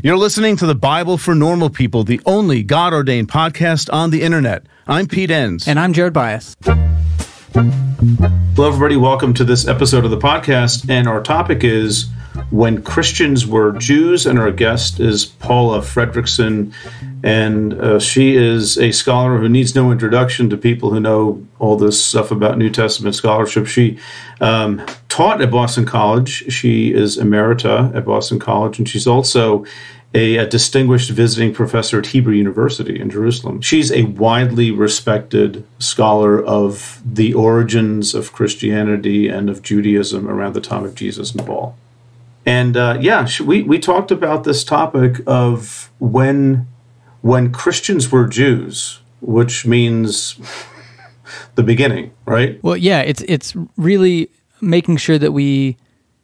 You're listening to the Bible for Normal People, the only God-ordained podcast on the internet. I'm Pete Enns. And I'm Jared Bias. Hello, everybody. Welcome to this episode of the podcast. And our topic is When Christians Were Jews, and our guest is Paula Fredriksen. And she is a scholar who needs no introduction to people who know all this stuff about New Testament scholarship. She taught at Boston College. She is emerita at Boston College, and she's also a distinguished visiting professor at Hebrew University in Jerusalem. She's a widely respected scholar of the origins of Christianity and of Judaism around the time of Jesus and Paul. And we talked about this topic of when Christians were Jews, which means the beginning, right? Well, yeah, it's really making sure that we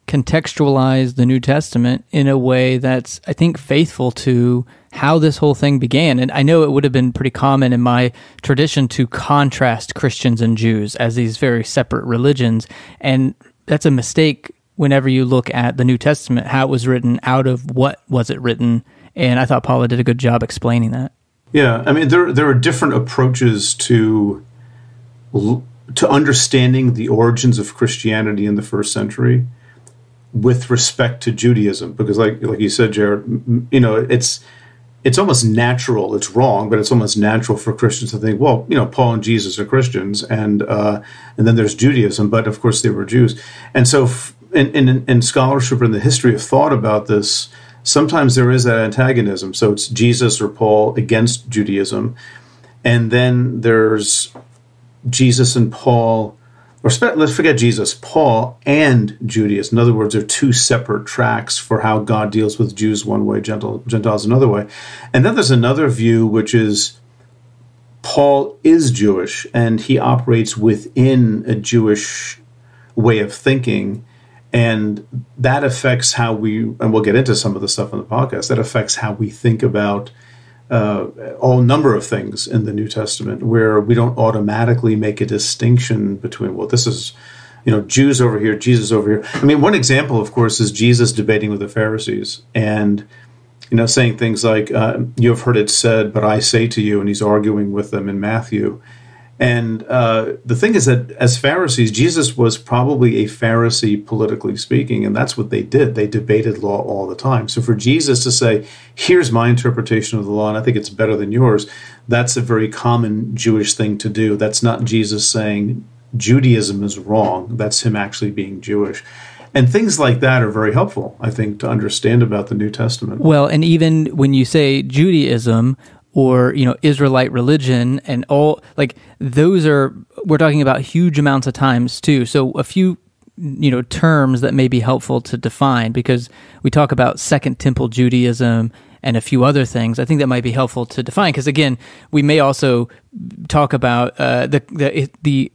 contextualize the New Testament in a way that's, I think, faithful to how this whole thing began. And I know it would have been pretty common in my tradition to contrast Christians and Jews as these very separate religions. And that's a mistake whenever you look at the New Testament, how it was written, out of what was it written. And I thought Paula did a good job explaining that. Yeah, I mean, there are different approaches to understanding the origins of Christianity in the first century with respect to Judaism, because like you said, Jared, you know, it's almost natural. It's wrong, but it's almost natural for Christians to think, well, you know, Paul and Jesus are Christians, and then there's Judaism, but of course they were Jews. And so in scholarship and the history of thought about this, sometimes there is that antagonism. So it's Jesus or Paul against Judaism, and then there's Jesus and Paul, or let's forget Jesus, Paul and Judaism. In other words, they're two separate tracks for how God deals with Jews one way, Gentiles another way. And then there's another view, which is Paul is Jewish, and he operates within a Jewish way of thinking. And that affects how and we'll get into some of the stuff on the podcast, that affects how we think about all number of things in the New Testament, where we don't automatically make a distinction between, well, this is, you know, Jews over here, Jesus over here. I mean, one example, of course, is Jesus debating with the Pharisees and, you know, saying things like, you have heard it said, but I say to you, and he's arguing with them in Matthew. And the thing is that as Pharisees, Jesus was probably a Pharisee, politically speaking, and that's what they did. They debated law all the time. So for Jesus to say, here's my interpretation of the law, and I think it's better than yours, that's a very common Jewish thing to do. That's not Jesus saying Judaism is wrong. That's him actually being Jewish. And things like that are very helpful, I think, to understand about the New Testament. Well, and even when you say Judaism, or, you know, Israelite religion, and all, like, those are, we're talking about huge amounts of times too. So a few, you know, terms that may be helpful to define, because we talk about Second Temple Judaism and a few other things. I think that might be helpful to define, because again, we may also talk about the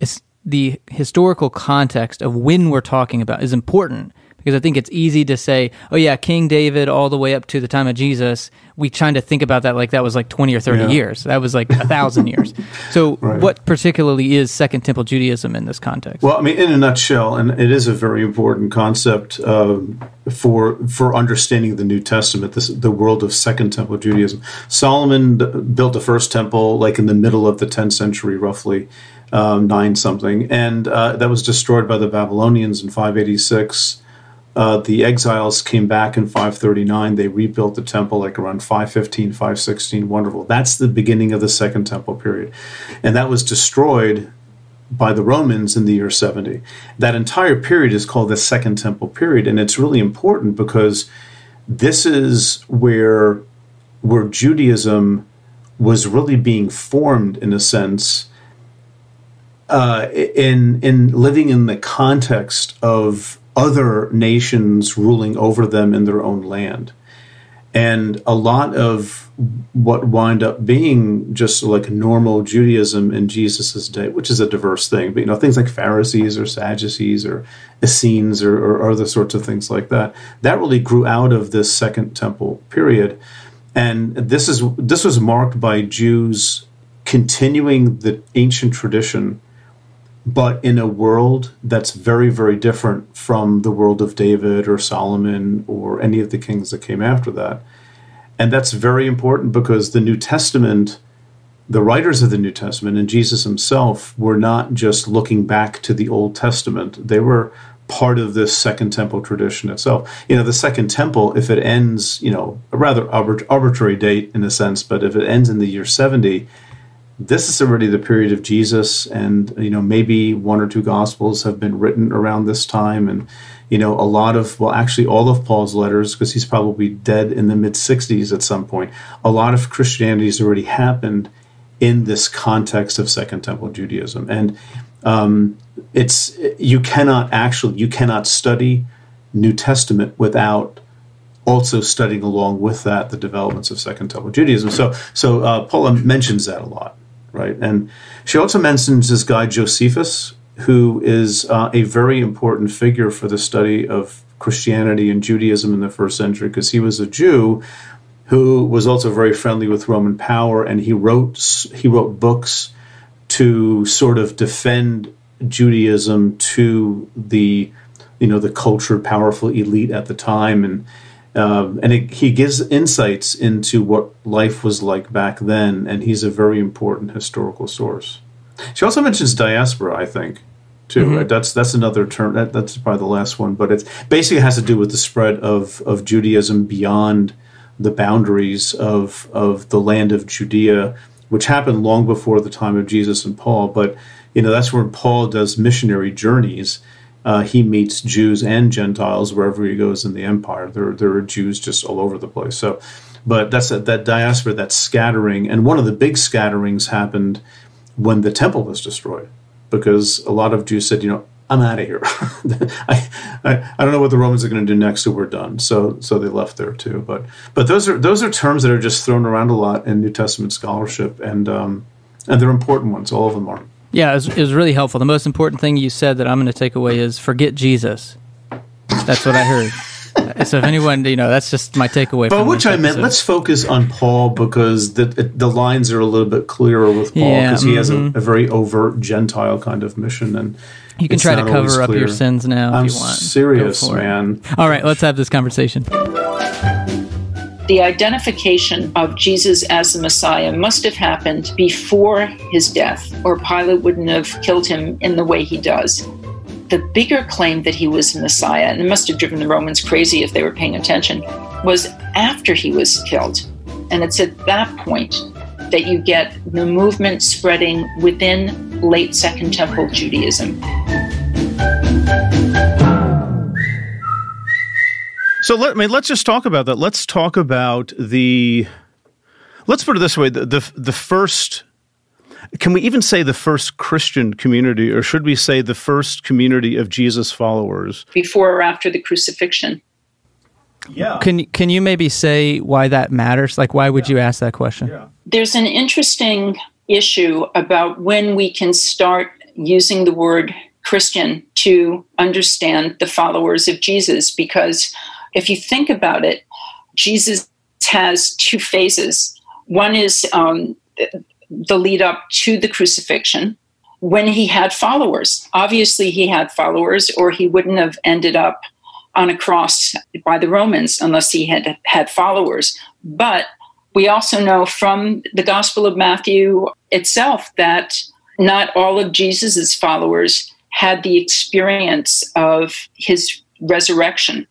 historical context of when we're talking about is important. Because I think it's easy to say, oh yeah, King David all the way up to the time of Jesus, we trying to think about that like that was like 20 or 30 years. That was like 1,000 years. So right. What particularly is Second Temple Judaism in this context? Well, I mean, in a nutshell, and it is a very important concept for understanding the New Testament, the world of Second Temple Judaism. Solomon built the first temple like in the middle of the 10th century, roughly, 9-something, and that was destroyed by the Babylonians in 586. The exiles came back in 539. They rebuilt the temple like around 515, 516. Wonderful. That's the beginning of the Second Temple period. And that was destroyed by the Romans in the year 70. That entire period is called the Second Temple period. And it's really important because this is where Judaism was really being formed, in a sense, in living in the context of other nations ruling over them in their own land. And a lot of what wind up being just like normal Judaism in Jesus's day, which is a diverse thing, but, you know, things like Pharisees or Sadducees or Essenes or other sorts of things like that, that really grew out of this Second Temple period. And this was marked by Jews continuing the ancient tradition, but in a world that's very, very different from the world of David or Solomon or any of the kings that came after that. And that's very important because the New Testament, the writers of the New Testament and Jesus himself were not just looking back to the Old Testament. They were part of this Second Temple tradition itself. The Second Temple, if it ends, a rather arbitrary date in a sense, but if it ends in the year 70, this is already the period of Jesus, and maybe one or two Gospels have been written around this time, and actually all of Paul's letters, because he's probably dead in the mid-60s at some point. A lot of Christianity has already happened in this context of Second Temple Judaism, and you cannot study New Testament without also studying along with that the developments of Second Temple Judaism. So Paula mentions that a lot, right? And she also mentions this guy Josephus, who is a very important figure for the study of Christianity and Judaism in the first century, because he was a Jew who was also very friendly with Roman power, and he wrote books to sort of defend Judaism to the cultured, powerful elite at the time, and he gives insights into what life was like back then, and he's a very important historical source. She also mentions diaspora, I think, too. Mm-hmm. Right? That's another term. That's probably the last one, but it basically has to do with the spread of Judaism beyond the boundaries of the land of Judea, which happened long before the time of Jesus and Paul. But that's where Paul does missionary journeys. He meets Jews and Gentiles wherever he goes in the empire. There are Jews just all over the place. So, but that's that diaspora, that scattering, and one of the big scatterings happened when the temple was destroyed, because a lot of Jews said, I'm out of here. I don't know what the Romans are going to do next, so we're done. So they left there too. But those are terms that are just thrown around a lot in New Testament scholarship, and they're important ones. All of them are. Yeah, it was really helpful. The most important thing you said that I'm going to take away is forget Jesus. That's what I heard. So if anyone, that's just my takeaway. But which I meant, let's focus on Paul, because the lines are a little bit clearer with Paul, because he has a very overt Gentile kind of mission, and you can try to cover up your sins now if you want. I'm serious, man. All right, let's have this conversation. The identification of Jesus as the Messiah must have happened before his death, or Pilate wouldn't have killed him in the way he does. The bigger claim that he was the Messiah, and it must have driven the Romans crazy if they were paying attention, was after he was killed. And it's at that point that you get the movement spreading within late Second Temple Judaism. So let's just talk about that. Let's talk about let's put it this way, the first, can we even say the first Christian community, or should we say the first community of Jesus followers? Before or after the crucifixion? Yeah. Can you maybe say why that matters? Like, why would you ask that question? Yeah. There's an interesting issue about when we can start using the word Christian to understand the followers of Jesus, because if you think about it, Jesus has two phases. One is the lead up to the crucifixion, when he had followers. Obviously, he had followers, or he wouldn't have ended up on a cross by the Romans unless he had followers. But we also know from the Gospel of Matthew itself that not all of Jesus's followers had the experience of his resurrection.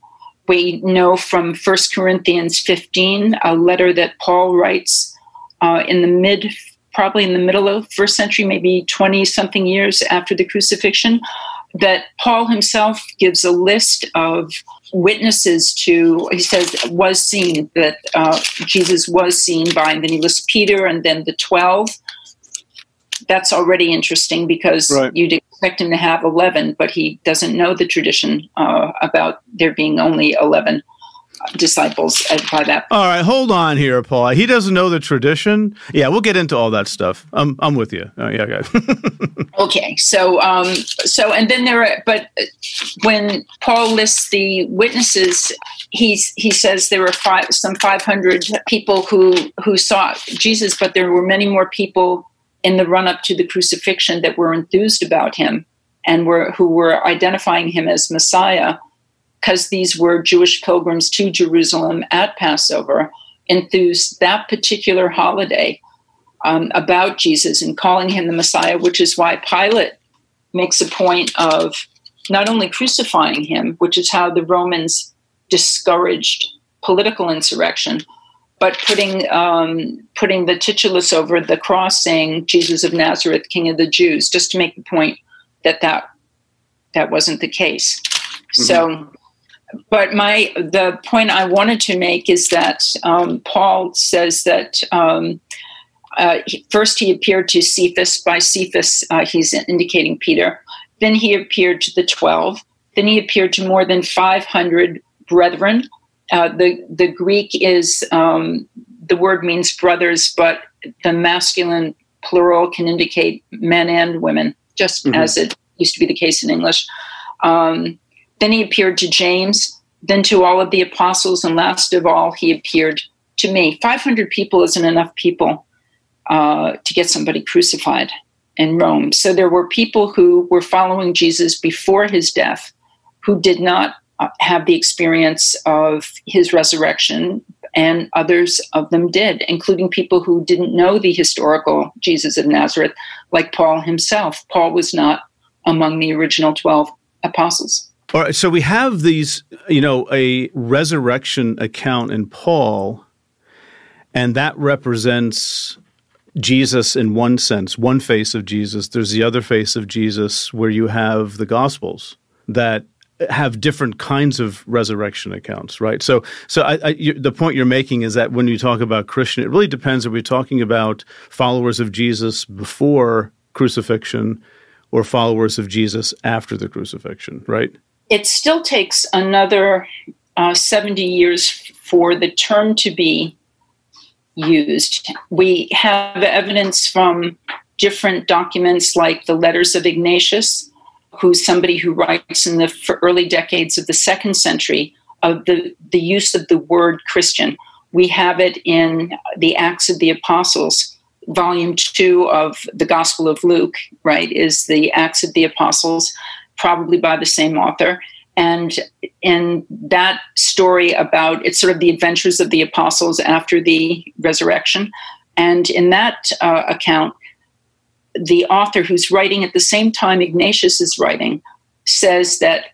We know from 1 Corinthians 15, a letter that Paul writes probably in the middle of first century, maybe 20-something years after the crucifixion, that Paul himself gives a list of witnesses to, he says, was seen, that Jesus was seen by, and then he lists Peter and then the 12. That's already interesting, because right. You'd expect him to have 11, but he doesn't know the tradition about there being only 11 disciples by that. All right, hold on here, Paul. He doesn't know the tradition. Yeah, we'll get into all that stuff. I'm with you. Yeah, guys. Okay, so and then but when Paul lists the witnesses, he says there were some 500 people who saw Jesus, but there were many more people in the run-up to the crucifixion that were enthused about him and who were identifying him as Messiah, because these were Jewish pilgrims to Jerusalem at Passover. enthused that particular holiday about Jesus and calling him the Messiah, which is why Pilate makes a point of not only crucifying him, which is how the Romans discouraged political insurrection, but putting the titulus over the cross saying, Jesus of Nazareth, King of the Jews, just to make the point that wasn't the case. Mm-hmm. So, but the point I wanted to make is that Paul says that first he appeared to Cephas. By Cephas, he's indicating Peter. Then he appeared to the 12. Then he appeared to more than 500 brethren. The Greek is, the word means brothers, but the masculine plural can indicate men and women, just as it used to be the case in English. Then he appeared to James, then to all of the apostles, and last of all, he appeared to me. 500 people isn't enough people to get somebody crucified in Rome. So there were people who were following Jesus before his death who did not have the experience of his resurrection, and others of them did, including people who didn't know the historical Jesus of Nazareth, like Paul himself. Paul was not among the original 12 apostles. All right, so we have these, a resurrection account in Paul, and that represents Jesus in one sense, one face of Jesus. There's the other face of Jesus where you have the Gospels that have different kinds of resurrection accounts, right? So the point you're making is that when you talk about Christian, it really depends. Are we talking about followers of Jesus before crucifixion or followers of Jesus after the crucifixion, right? It still takes another 70 years for the term to be used. We have evidence from different documents like the letters of Ignatius, who's somebody who writes in the early decades of the 2nd century, of the use of the word Christian. We have it in the Acts of the Apostles. Volume 2 of the Gospel of Luke, right, is the Acts of the Apostles, probably by the same author. And in that story about, it's sort of the adventures of the apostles after the resurrection. And in that account, the author, who's writing at the same time Ignatius is writing, says that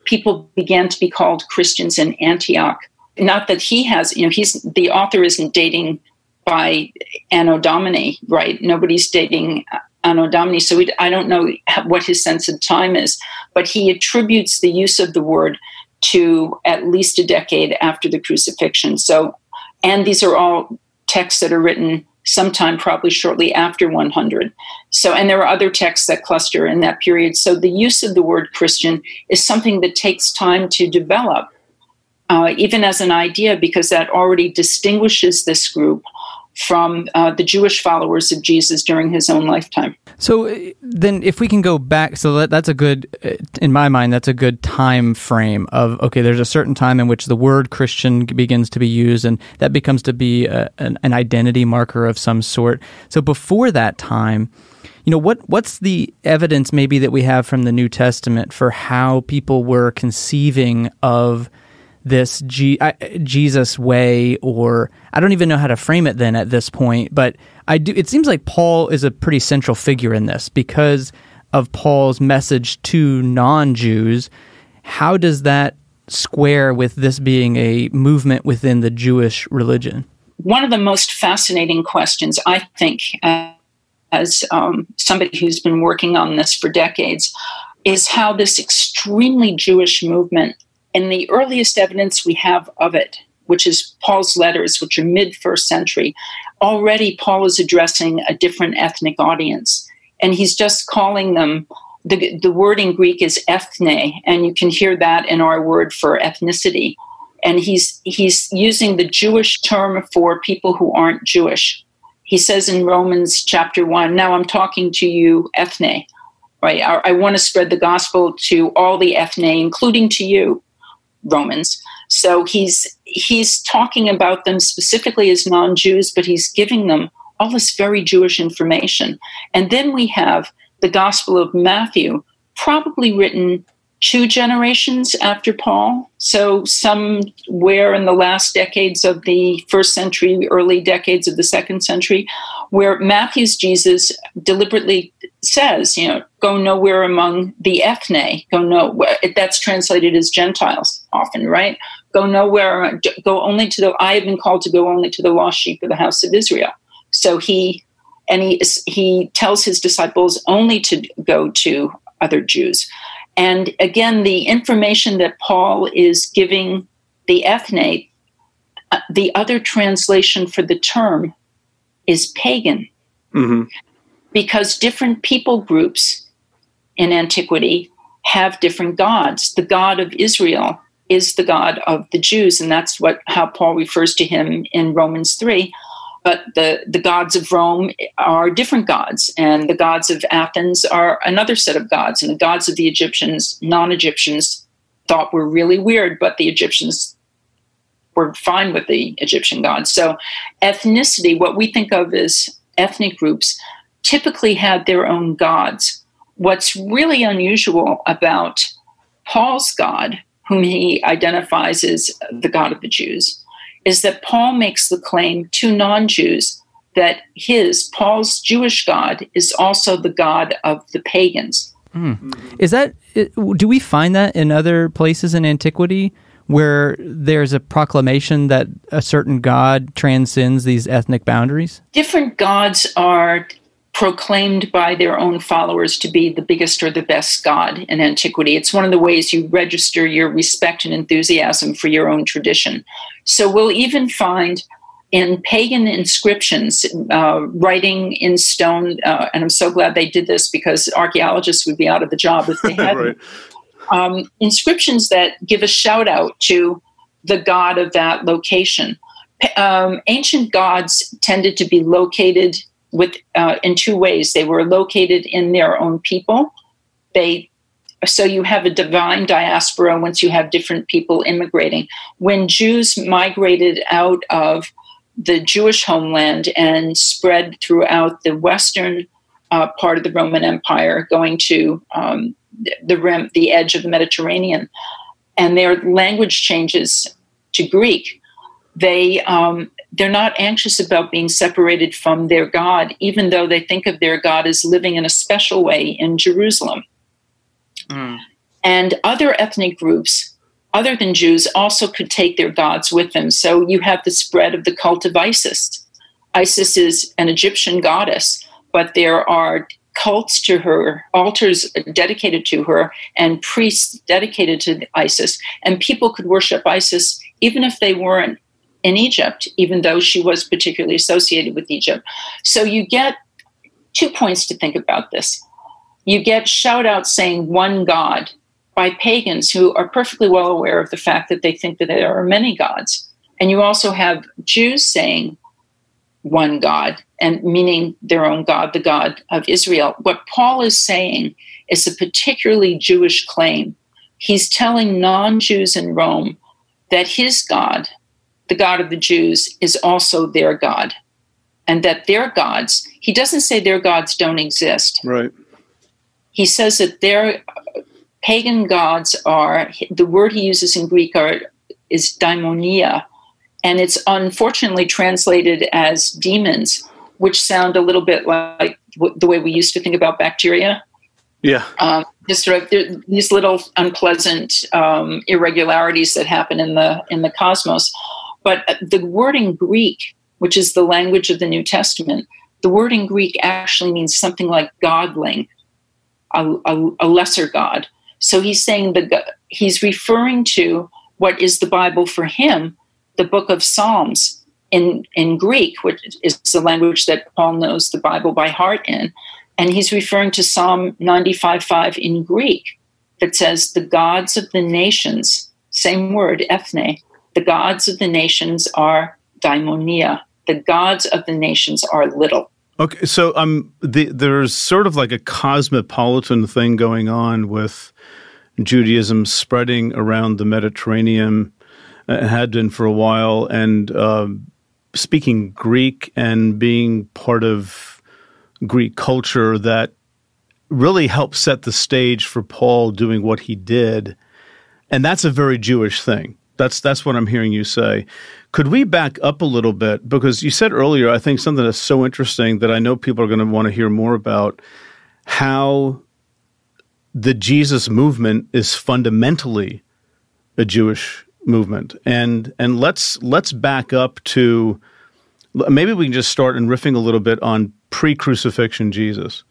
people began to be called Christians in Antioch. Not that he has, the author isn't dating by Anno Domini, right? Nobody's dating Anno Domini, so I don't know what his sense of time is, but he attributes the use of the word to at least a decade after the crucifixion. So, and these are all texts that are written sometime probably shortly after 100. So, and there are other texts that cluster in that period. So the use of the word Christian is something that takes time to develop, even as an idea, because that already distinguishes this group from the Jewish followers of Jesus during his own lifetime. So then if we can go back, so that's a good, in my mind, that's a good time frame of, okay, there's a certain time in which the word Christian begins to be used, and that becomes to be an identity marker of some sort. So before that time, what's the evidence maybe that we have from the New Testament for how people were conceiving of this Jesus way, or I don't even know how to frame it then at this point, but it seems like Paul is a pretty central figure in this because of Paul's message to non-Jews. How does that square with this being a movement within the Jewish religion? One of the most fascinating questions, I think, as somebody who's been working on this for decades, is how this extremely Jewish movement, and the earliest evidence we have of it, which is Paul's letters, which are mid-1st century, already Paul is addressing a different ethnic audience. And he's just calling them, the word in Greek is ethne, and you can hear that in our word for ethnicity. And he's using the Jewish term for people who aren't Jewish. He says in Romans chapter 1, now I'm talking to you ethne, right? I want to spread the gospel to all the ethne, including to you, Romans. So he's talking about them specifically as non-Jews, but he's giving them all this very Jewish information. And then we have the Gospel of Matthew, probably written 2 generations after Paul. So somewhere in the last decades of the first century, early decades of the second century, where Matthew's Jesus deliberately says, go nowhere among the ethne, that's translated as Gentiles often, right? Go nowhere, go only to I have been called to go only to the lost sheep of the house of Israel. So he tells his disciples only to go to other Jews. And again, the information that Paul is giving the ethne, the other translation for the term is pagan. Mm-hmm. Because different people groups in antiquity have different gods. The God of Israel is the God of the Jews, and that's how Paul refers to him in Romans 3. But the gods of Rome are different gods, and the gods of Athens are another set of gods, and the gods of the Egyptians, non-Egyptians, thought were really weird, but the Egyptians were fine with the Egyptian gods. So ethnicity, what we think of as ethnic groups, typically had their own gods. What's really unusual about Paul's God, whom he identifies as the God of the Jews, is that Paul makes the claim to non-Jews that Paul's Jewish God is also the God of the pagans. Do we find that in other places in antiquity where there's a proclamation that a certain God transcends these ethnic boundaries? Different gods are proclaimed by their own followers to be the biggest or the best god in antiquity. It's one of the ways you register your respect and enthusiasm for your own tradition. So we'll even find in pagan inscriptions, writing in stone, and I'm so glad they did this because archaeologists would be out of the job if they hadn't, right. Inscriptions that give a shout out to the god of that location. Ancient gods tended to be located in 2 ways. They were located in their own people. So you have a divine diaspora once you have different people immigrating. When Jews migrated out of the Jewish homeland and spread throughout the western part of the Roman Empire, going to the edge of the Mediterranean, and their language changes to Greek, they're not anxious about being separated from their God, even though they think of their God as living in a special way in Jerusalem. And other ethnic groups, other than Jews, also could take their gods with them. So you have the spread of the cult of Isis. Isis is an Egyptian goddess, but there are cults to her, altars dedicated to her, and priests dedicated to Isis. And people could worship Isis even if they weren't in Egypt, even though she was particularly associated with Egypt. So you get 2 points to think about this. You get shout-outs saying one God by pagans who are perfectly well aware of the fact that they think that there are many gods. And you also have Jews saying one God, and meaning their own God, the God of Israel. What Paul is saying is a particularly Jewish claim. He's telling non-Jews in Rome that his God, the God of the Jews, is also their God, and that their gods, he doesn't say their gods don't exist. Right. He says that their pagan gods are, the word he uses in Greek is daimonia, and it's unfortunately translated as demons, which sound a little bit like the way we used to think about bacteria. Yeah. Just sort of these little unpleasant irregularities that happen in the cosmos. But the word in Greek, which is the language of the New Testament, the word in Greek actually means something like godling, a lesser god. So he's saying he's referring to what is the Bible for him, the book of Psalms in Greek, which is the language that Paul knows the Bible by heart in. And he's referring to Psalm 95:5 in Greek that says, the gods of the nations, same word, ethne, the gods of the nations are daimonia. The gods of the nations are little. Okay, so there's sort of like a cosmopolitan thing going on with Judaism spreading around the Mediterranean. It had been for a while, and speaking Greek and being part of Greek culture that really helped set the stage for Paul doing what he did. And that's a very Jewish thing. That's what I'm hearing you say. Could we back up a little bit? Because you said earlier, I think something that's so interesting that I know people are going to want to hear more about, how the Jesus movement is fundamentally a Jewish movement. And let's back up to, maybe we can just start in riffing a little bit on pre-crucifixion Jesus,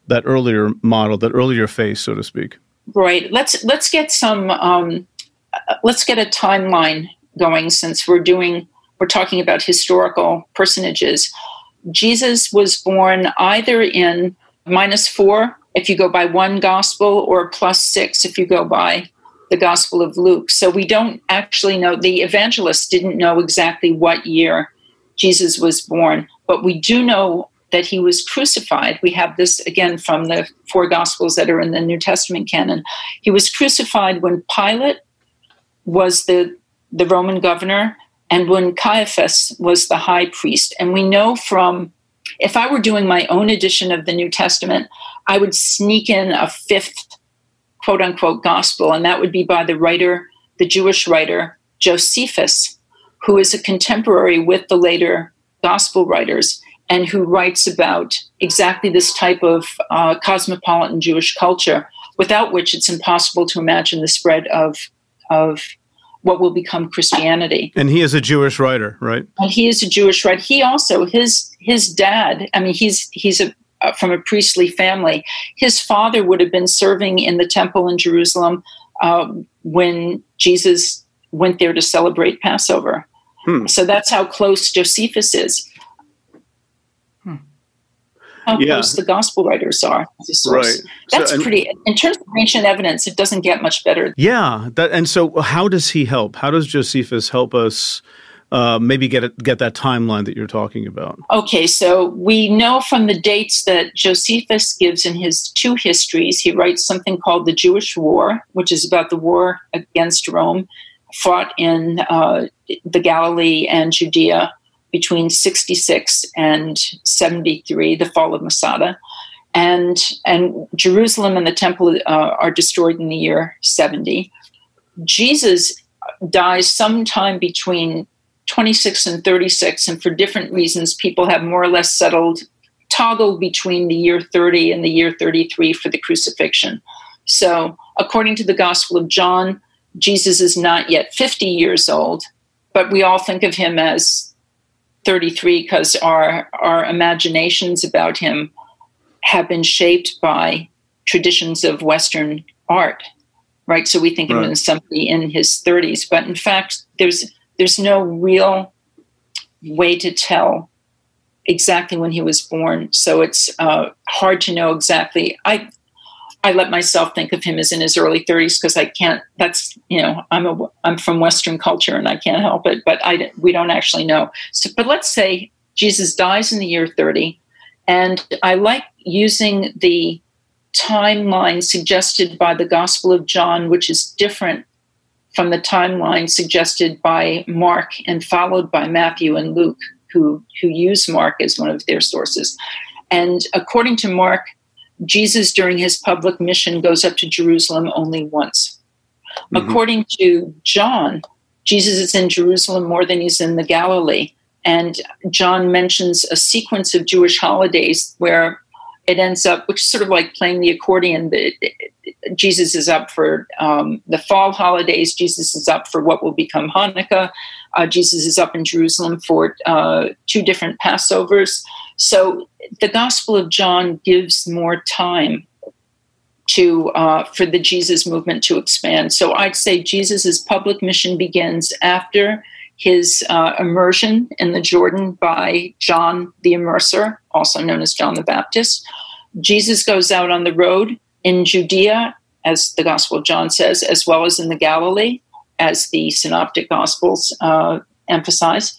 that earlier model, that earlier phase, so to speak. Right. Let's get let's get a timeline going, since we're talking about historical personages. Jesus was born either in -4 if you go by one gospel, or +6 if you go by the Gospel of Luke. So we don't actually know. The evangelists didn't know exactly what year Jesus was born, but we do know that he was crucified. We have this again from the 4 Gospels that are in the New Testament canon. He was crucified when Pilate was the Roman governor, and when Caiaphas was the high priest. And we know from, if I were doing my own edition of the New Testament, I would sneak in a 5th, quote unquote, gospel, and that would be by the Jewish writer Josephus, who is a contemporary with the later gospel writers, and who writes about exactly this type of cosmopolitan Jewish culture, without which it's impossible to imagine the spread of what will become Christianity. And he is a Jewish writer, right? And he is a Jewish writer. He also, his dad, I mean, he's from a priestly family. His father would have been serving in the temple in Jerusalem when Jesus went there to celebrate Passover. So that's how close Josephus is. How close the gospel writers are as a source. Right. That's pretty, in terms of ancient evidence, it doesn't get much better. Yeah. And so how does he help? How does Josephus help us maybe get that timeline that you're talking about? Okay, so we know from the dates that Josephus gives in his 2 histories. He writes something called the Jewish War, which is about the war against Rome, fought in the Galilee and Judea between 66 and 73, the fall of Masada. And Jerusalem and the temple are destroyed in the year 70. Jesus dies sometime between 26 and 36, and for different reasons, people have more or less toggled between the year 30 and the year 33 for the crucifixion. So according to the Gospel of John, Jesus is not yet 50 years old, but we all think of him as 33 because our imaginations about him have been shaped by traditions of Western art, right? So we think of him as somebody in his 30s, but in fact, there's no real way to tell exactly when he was born. So it's hard to know exactly. I let myself think of him as in his early 30s because I can't. That's, I'm from Western culture and I can't help it. But we don't actually know. So, but let's say Jesus dies in the year 30, and I like using the timeline suggested by the Gospel of John, which is different from the timeline suggested by Mark and followed by Matthew and Luke, who use Mark as one of their sources. And according to Mark, Jesus, during his public mission, goes up to Jerusalem only once. Mm-hmm. According to John, Jesus is in Jerusalem more than he's in the Galilee. And John mentions a sequence of Jewish holidays where it ends up, which is sort of like playing the accordion. Jesus is up for the fall holidays. Jesus is up for what will become Hanukkah. Jesus is up in Jerusalem for 2 different Passovers. So the Gospel of John gives more time for the Jesus movement to expand. So I'd say Jesus' public mission begins after his immersion in the Jordan by John the Immerser, also known as John the Baptist. Jesus goes out on the road in Judea, as the Gospel of John says, as well as in the Galilee, as the Synoptic Gospels emphasize.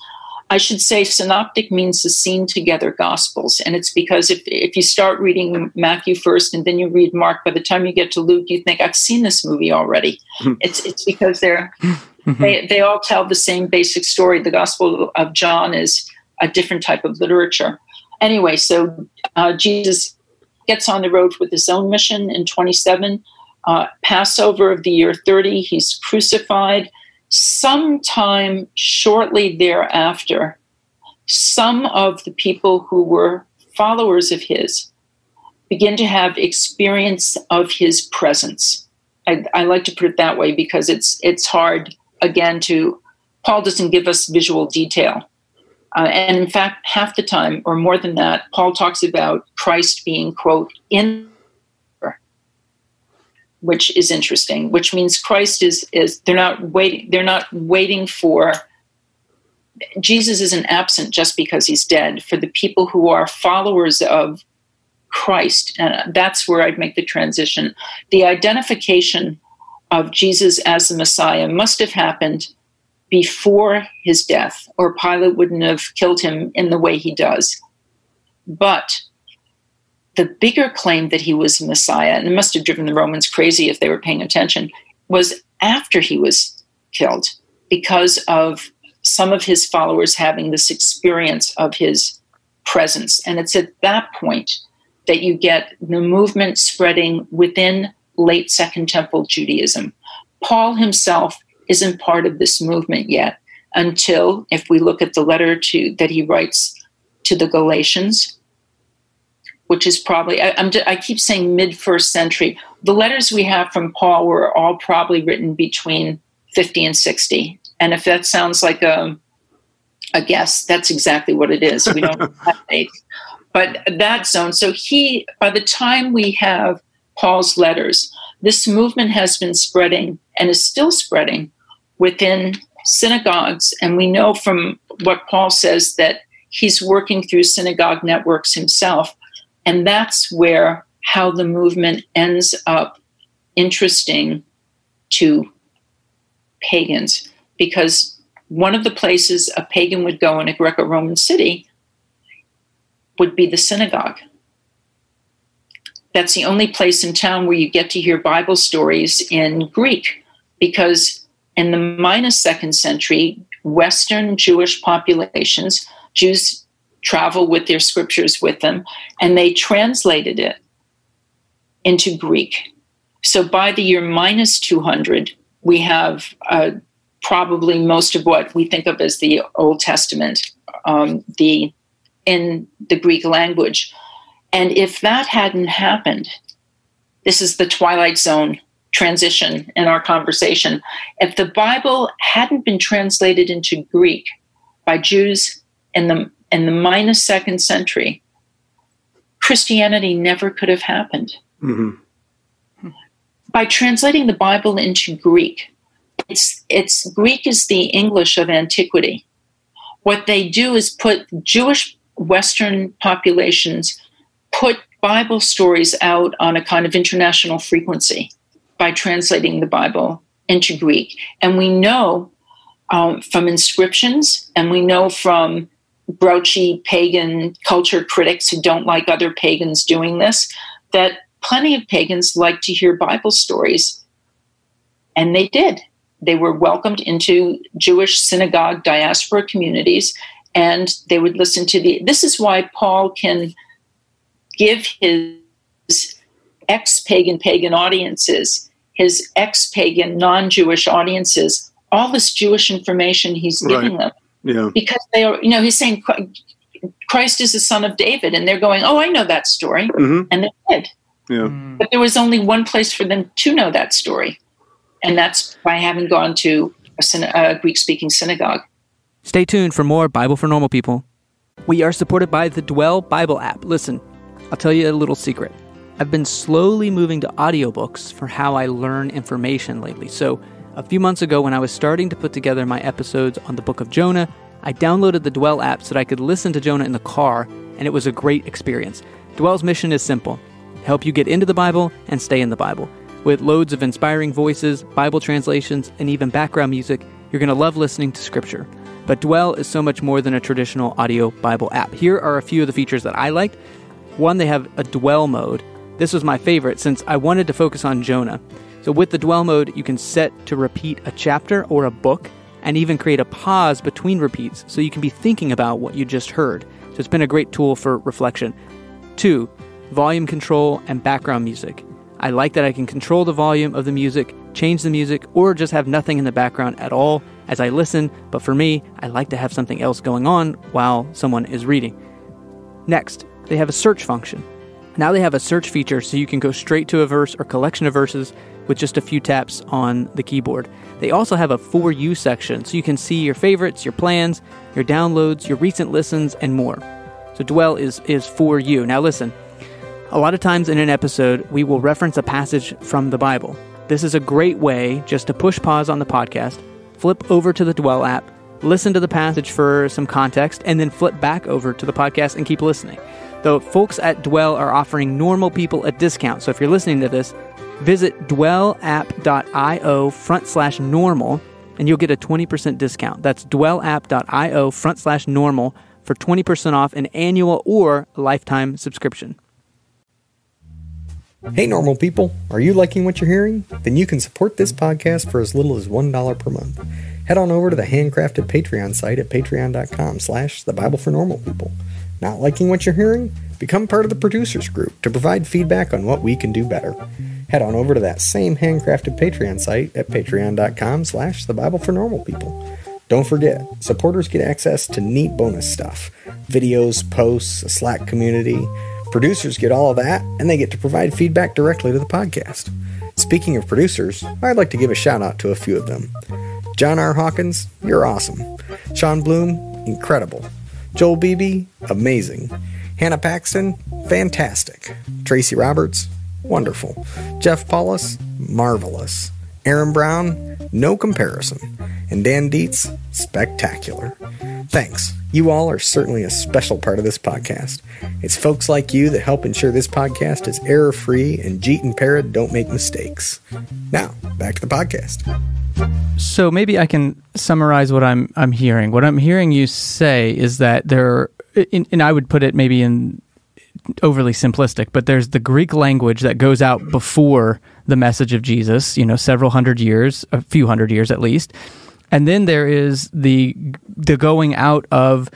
I should say synoptic means the seen together Gospels. And it's because if you start reading Matthew first and then you read Mark, by the time you get to Luke, you think, I've seen this movie already. It's because they all tell the same basic story. The Gospel of John is a different type of literature. Anyway, so Jesus gets on the road with his own mission in 27. Passover of the year 30, he's crucified. Sometime shortly thereafter, some of the people who were followers of his begin to have experience of his presence. I like to put it that way because it's hard, again, Paul doesn't give us visual detail. And in fact, half the time, or more than that, Paul talks about Christ being, quote, in, which is interesting, which means Christ is they're not waiting for, Jesus isn't absent just because he's dead. For the people who are followers of Christ, and that's where I'd make the transition. The identification of Jesus as the Messiah must have happened before his death, or Pilate wouldn't have killed him in the way he does. But the bigger claim that he was the Messiah, and it must have driven the Romans crazy if they were paying attention, was after he was killed, because of some of his followers having this experience of his presence. And it's at that point that you get the movement spreading within late Second Temple Judaism. Paul himself isn't part of this movement yet until, if we look at the letter that he writes to the Galatians, which is probably, I keep saying mid-first century. The letters we have from Paul were all probably written between 50 and 60. And if that sounds like a guess, that's exactly what it is. We don't have date. But that zone, so by the time we have Paul's letters, this movement has been spreading and is still spreading within synagogues. And we know from what Paul says that he's working through synagogue networks himself. And that's how the movement ends up interesting to pagans. Because one of the places a pagan would go in a Greco-Roman city would be the synagogue. That's the only place in town where you get to hear Bible stories in Greek, because in the minus second century, Western Jewish populations, Jews travel with their scriptures with them, and they translated it into Greek. So by the year minus 200, we have probably most of what we think of as the Old Testament in the Greek language. And if that hadn't happened, this is the Twilight Zone transition in our conversation. If the Bible hadn't been translated into Greek by Jews in the minus second century, Christianity never could have happened. Mm-hmm. By translating the Bible into Greek, it's Greek is the English of antiquity. What they do is put Jewish Western populations put Bible stories out on a kind of international frequency by translating the Bible into Greek. And we know from inscriptions, and we know from grouchy pagan culture critics who don't like other pagans doing this, that plenty of pagans like to hear Bible stories. And they did. They were welcomed into Jewish synagogue diaspora communities, and they would listen to this is why Paul can give his ex-pagan audiences, his ex-pagan non-Jewish audiences, all this Jewish information he's giving them. Yeah. Because they are, he's saying Christ is the son of David, and they're going, oh, I know that story. Mm-hmm. And they did. Yeah. But there was only one place for them to know that story. And that's by having gone to a Greek-speaking synagogue. Stay tuned for more Bible for Normal People. We are supported by the Dwell Bible app. Listen, I'll tell you a little secret. I've been slowly moving to audiobooks for how I learn information lately. So a few months ago, when I was starting to put together my episodes on the book of Jonah, I downloaded the Dwell app so that I could listen to Jonah in the car, and it was a great experience. Dwell's mission is simple: help you get into the Bible and stay in the Bible. With loads of inspiring voices, Bible translations, and even background music, you're going to love listening to Scripture. But Dwell is so much more than a traditional audio Bible app. Here are a few of the features that I liked. One, they have a Dwell mode. This was my favorite since I wanted to focus on Jonah. So with the Dwell mode, you can set to repeat a chapter or a book, and even create a pause between repeats so you can be thinking about what you just heard. So it's been a great tool for reflection. 2, volume control, and background music. I like that I can control the volume of the music, change the music, or just have nothing in the background at all as I listen, but for me, I like to have something else going on while someone is reading. Next, they have a search function. Now they have a search feature so you can go straight to a verse or collection of verses with just a few taps on the keyboard. They also have a For You section so you can see your favorites, your plans, your downloads, your recent listens, and more. So Dwell is for you. Now listen, a lot of times in an episode, we will reference a passage from the Bible. This is a great way just to push pause on the podcast, flip over to the Dwell app, listen to the passage for some context, and then flip back over to the podcast and keep listening. Though folks at Dwell are offering normal people a discount, so if you're listening to this, visit dwellapp.io/normal, and you'll get a 20% discount. That's dwellapp.io/normal for 20% off an annual or a lifetime subscription. Hey, normal people, are you liking what you're hearing? Then you can support this podcast for as little as $1 per month. Head on over to the handcrafted Patreon site at patreon.com/thebiblefornormalpeople. Not liking what you're hearing? Become part of the producers group to provide feedback on what we can do better. Head on over to that same handcrafted Patreon site at patreon.com/thebiblefornormalpeople. Don't forget, supporters get access to neat bonus stuff. Videos, posts, a Slack community. Producers get all of that, and they get to provide feedback directly to the podcast. Speaking of producers, I'd like to give a shout out to a few of them. John R. Hawkins, you're awesome. Sean Bloom, incredible. Joel Beebe, amazing. Hannah Paxton, fantastic. Tracy Roberts, wonderful. Jeff Paulus, marvelous. Aaron Brown, no comparison. And Dan Dietz, spectacular. Thanks. You all are certainly a special part of this podcast. It's folks like you that help ensure this podcast is error-free and Jeet and Parrot don't make mistakes. Now, back to the podcast. So maybe I can summarize what I'm hearing. What I'm hearing you say is that and I would put it maybe in overly simplistic, but there's the Greek language that goes out before the message of Jesus, several hundred years, a few hundred years at least. And then there is the going out of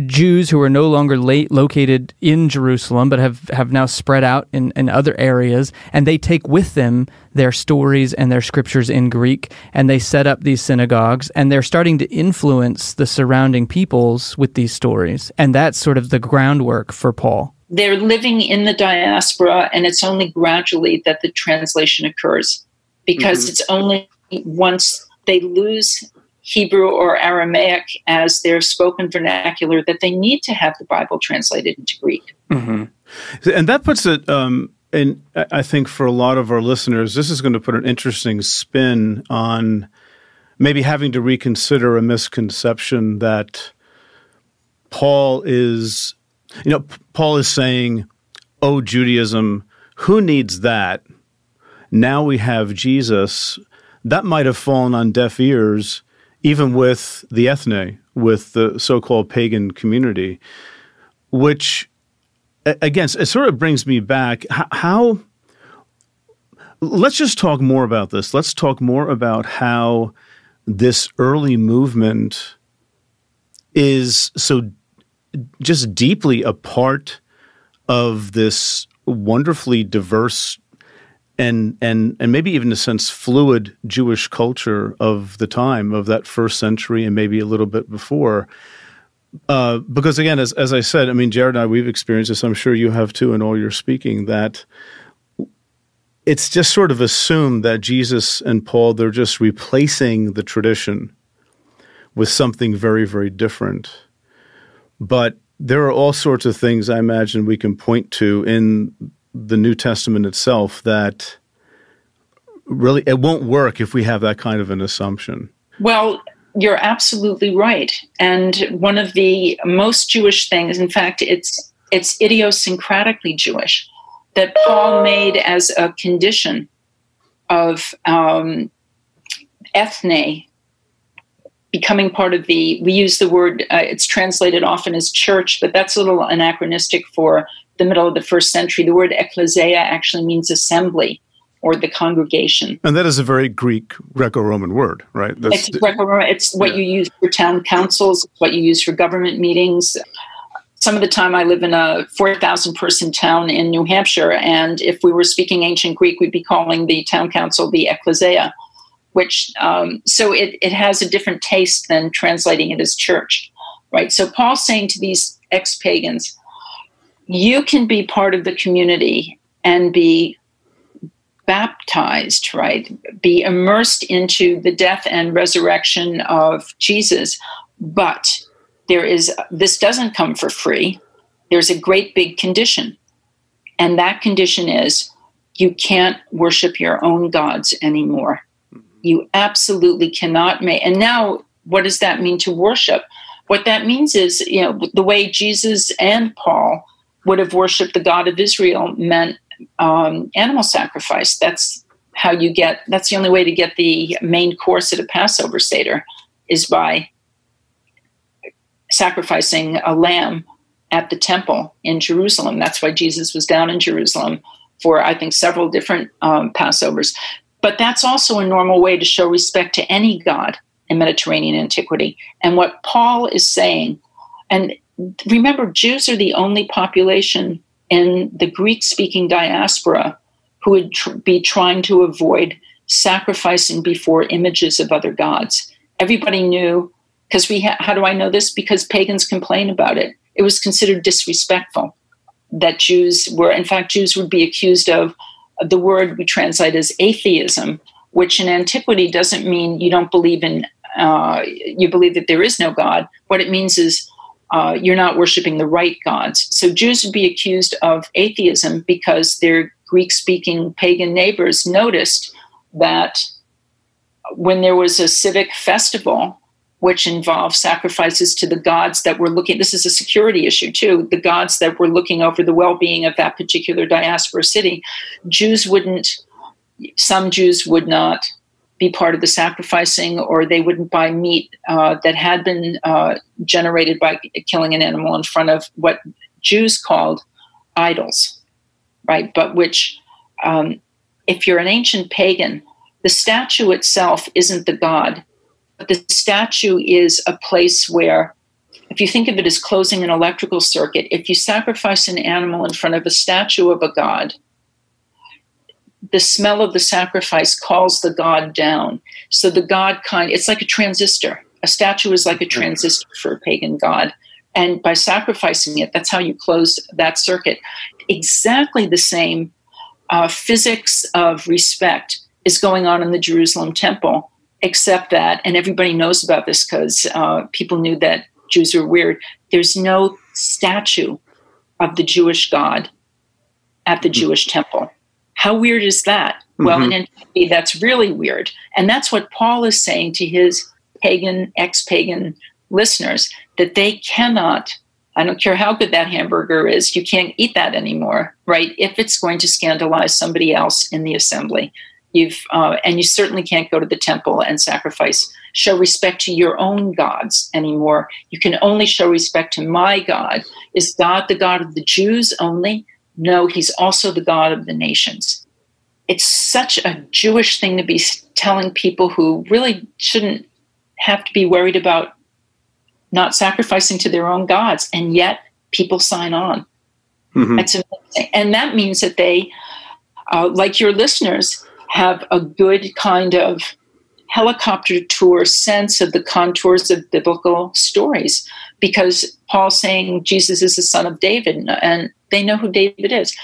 Jews who are no longer located in Jerusalem, but have now spread out in other areas, and they take with them their stories and their scriptures in Greek, and they set up these synagogues, and they're starting to influence the surrounding peoples with these stories. And that's sort of the groundwork for Paul. They're living in the diaspora, and it's only gradually that the translation occurs, because it's only once they lose Hebrew or Aramaic as their spoken vernacular that they need to have the Bible translated into Greek. Mm-hmm. And that puts it, and I think for a lot of our listeners, this is going to put an interesting spin on maybe having to reconsider a misconception that Paul is saying, oh, Judaism, who needs that? Now we have Jesus. That might have fallen on deaf ears, even with the ethne, with the so-called pagan community, which, again, it sort of brings me back. How? Let's just talk more about this. Let's talk more about how this early movement is so just deeply a part of this wonderfully diverse and maybe even in a sense fluid Jewish culture of the time, of that first century and maybe a little bit before. Because again, as I said, I mean, Jared and I, we've experienced this, I'm sure you have too in all your speaking, that it's just sort of assumed that Jesus and Paul, they're just replacing the tradition with something very, very different. But there are all sorts of things I imagine we can point to in the New Testament itself that really it won't work if we have that kind of an assumption. Well, you're absolutely right. And one of the most Jewish things, in fact, it's idiosyncratically Jewish, that Paul made as a condition of ethne becoming part of we use the word, it's translated often as church, but that's a little anachronistic for the middle of the first century. The word ecclesia actually means assembly or the congregation. And that is a very Greek, Greco-Roman word, right? It's Greco-Roman. It's what you use for town councils, it's what you use for government meetings. some of the time I live in a 4,000 person town in New Hampshire, and if we were speaking ancient Greek, we'd be calling the town council the ecclesia, which, so it has a different taste than translating it as church, right? So Paul's saying to these ex-pagans, you can be part of the community and be baptized, right? Be immersed into the death and resurrection of Jesus, but this doesn't come for free. There's a great big condition. And that condition is you can't worship your own gods anymore. You absolutely cannot make. And now, what does that mean to worship? What that means is, the way Jesus and Paul would have worshiped the God of Israel meant animal sacrifice. That's the only way to get the main course at a Passover Seder, is by sacrificing a lamb at the temple in Jerusalem. That's why Jesus was down in Jerusalem for, I think, several different Passovers. But that's also a normal way to show respect to any god in Mediterranean antiquity. And what Paul is saying, and remember, Jews are the only population in the Greek-speaking diaspora who would be trying to avoid sacrificing before images of other gods. Everybody knew, because how do I know this? Because pagans complain about it. It was considered disrespectful that Jews would be accused of the word we translate as atheism, which in antiquity doesn't mean you don't believe in, you believe that there is no God. What it means is you're not worshiping the right gods. So Jews would be accused of atheism because their Greek-speaking pagan neighbors noticed that when there was a civic festival, which involved sacrifices to the gods that were looking, this is a security issue too, the gods that were looking over the well-being of that particular diaspora city, some Jews would not be part of the sacrificing, or they wouldn't buy meat that had been generated by killing an animal in front of what Jews called idols, right? But which, if you're an ancient pagan, the statue itself isn't the god. The statue is a place where, if you think of it as closing an electrical circuit, if you sacrifice an animal in front of a statue of a god, the smell of the sacrifice calls the god down. So the god it's like a transistor. A statue is like a transistor for a pagan god. And by sacrificing it, that's how you close that circuit. Exactly the same physics of respect is going on in the Jerusalem temple. Except that, and everybody knows about this because people knew that Jews were weird, there's no statue of the Jewish God at the Jewish temple. How weird is that? Mm-hmm. Well, in antiquity, that's really weird. And that's what Paul is saying to his ex-pagan listeners, that they cannot, I don't care how good that hamburger is, you can't eat that anymore, right? If it's going to scandalize somebody else in the assembly. And you certainly can't go to the temple and show respect to your own gods anymore. You can only show respect to my God. Is God the God of the Jews only? No, he's also the God of the nations. It's such a Jewish thing to be telling people who really shouldn't have to be worried about not sacrificing to their own gods, and yet people sign on. Mm-hmm. That's amazing. And that means that they, like your listeners, have a good kind of helicopter tour sense of the contours of biblical stories, because Paul's saying Jesus is the son of David, and they know who David is.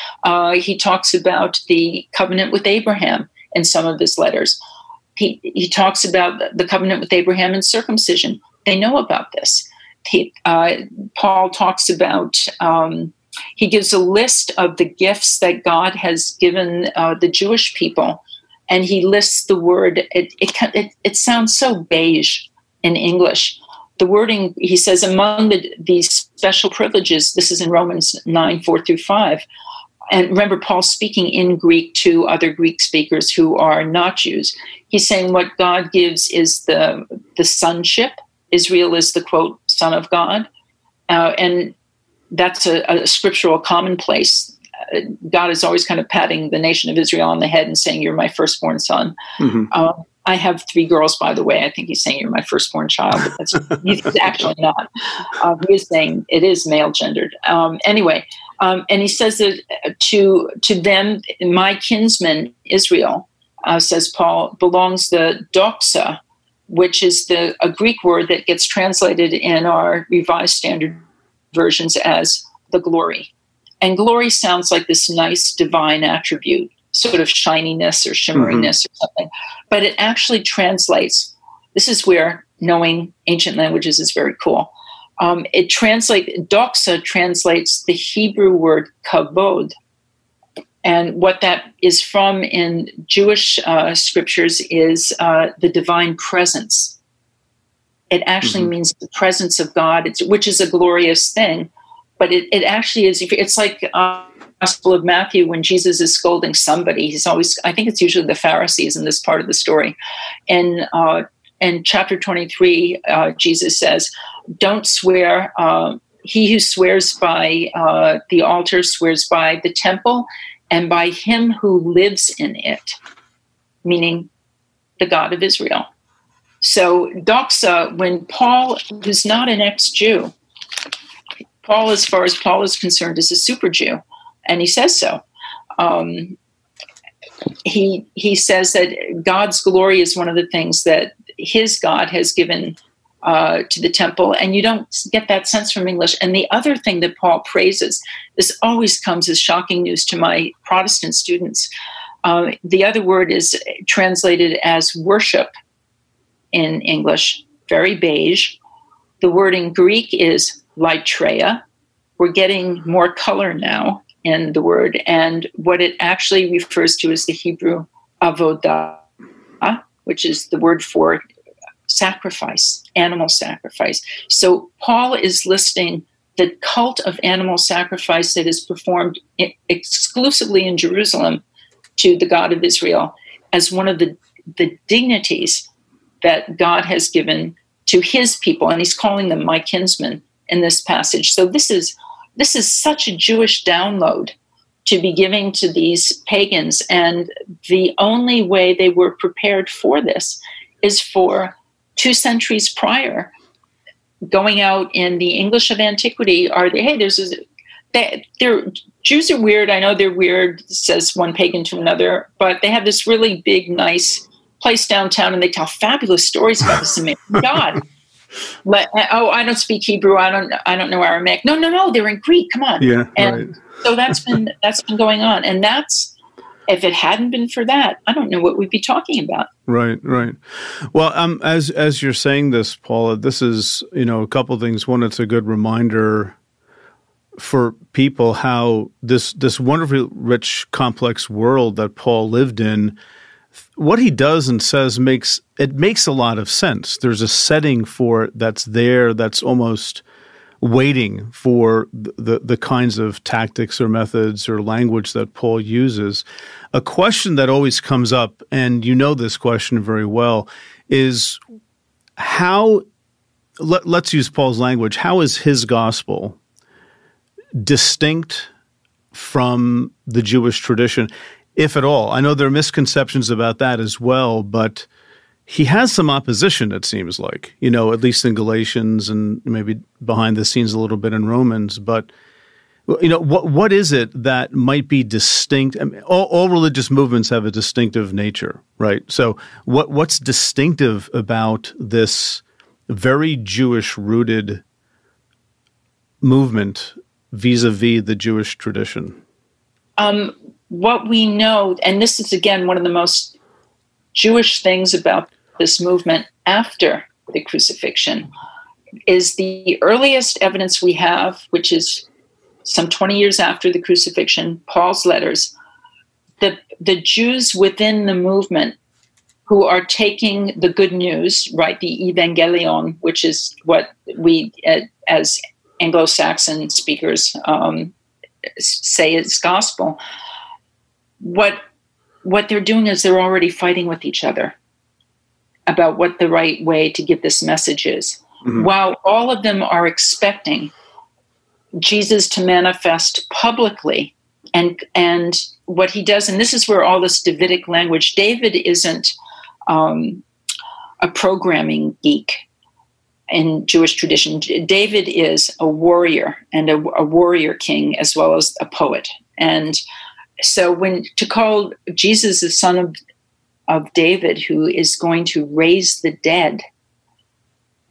He talks about the covenant with Abraham in some of his letters. He talks about the covenant with Abraham and circumcision. They know about this. Paul talks about, he gives a list of the gifts that God has given the Jewish people. And he lists the word, it sounds so beige in English. The wording, he says, among these special privileges, this is in Romans 9, 4-5. And remember, Paul's speaking in Greek to other Greek speakers who are not Jews. He's saying what God gives is the sonship. Israel is the, quote, son of God. And that's a scriptural commonplace. God is always kind of patting the nation of Israel on the head and saying, you're my firstborn son. Mm-hmm. I have 3 girls, by the way. I think he's saying you're my firstborn child, but he's actually not. He is saying it is male gendered. Anyway, and he says that to them, my kinsman Israel, says Paul, belongs the doxa, which is a Greek word that gets translated in our Revised Standard Versions as the glory. And glory sounds like this nice divine attribute, sort of shininess or shimmeriness or something. But it actually translates, this is where knowing ancient languages is very cool. Doxa translates the Hebrew word kavod. And what that is from in Jewish scriptures is the divine presence. It actually means the presence of God, which is a glorious thing. But it actually is, it's like Gospel of Matthew when Jesus is scolding somebody. He's always, I think it's usually the Pharisees in this part of the story. And in chapter 23, Jesus says, don't swear. He who swears by the altar swears by the temple and by him who lives in it, meaning the God of Israel. So doxa, when Paul, who's not an ex-Jew, Paul, as far as Paul is concerned, is a super Jew, and he says so. He says that God's glory is one of the things that his God has given to the temple, and you don't get that sense from English. And the other thing that Paul praises, this always comes as shocking news to my Protestant students. The other word is translated as worship in English, very beige. The word in Greek is litreia. We're getting more color now in the word, and what it actually refers to is the Hebrew avodah, which is the word for sacrifice, animal sacrifice. So Paul is listing the cult of animal sacrifice that is performed exclusively in Jerusalem to the God of Israel as one of the dignities that God has given to his people, and he's calling them my kinsmen in this passage. So this is such a Jewish download to be giving to these pagans, and the only way they were prepared for this is for 2 centuries prior, going out in the English of antiquity. Jews are weird. I know they're weird, says one pagan to another, but they have this really big, nice place downtown, and they tell fabulous stories about this amazing God. I don't speak Hebrew. I don't know Aramaic. No, they're in Greek. Come on. Yeah, and right. So that's been going on, and if it hadn't been for that, I don't know what we'd be talking about. Right. Well, as you're saying this, Paula, this is a couple of things. One, it's a good reminder for people how this wonderfully rich, complex world that Paul lived in, what he does and says makes a lot of sense. There's a setting for it that's there, that's almost waiting for the kinds of tactics or methods or language that Paul uses. A question that always comes up, and you know this question very well, is how, let's use Paul's language, how is his gospel distinct from the Jewish tradition, if at all? I know there are misconceptions about that as well, but he has some opposition, it seems like, at least in Galatians and maybe behind the scenes a little bit in Romans. But, what is it that might be distinct? I mean, all religious movements have a distinctive nature, right? So what's distinctive about this very Jewish-rooted movement vis-a-vis the Jewish tradition? What we know, and this is, again, one of the most Jewish things about this movement after the crucifixion, is the earliest evidence we have, which is some 20 years after the crucifixion, Paul's letters, the Jews within the movement who are taking the good news, right, the evangelion, which is what we, as Anglo-Saxon speakers, say is gospel. What they're doing is they're already fighting with each other about what the right way to get this message is. Mm-hmm. While all of them are expecting Jesus to manifest publicly, and what he does, and this is where all this Davidic language, David isn't a programming geek in Jewish tradition. David is a warrior and a warrior king as well as a poet. And so to call Jesus the son of David, who is going to raise the dead,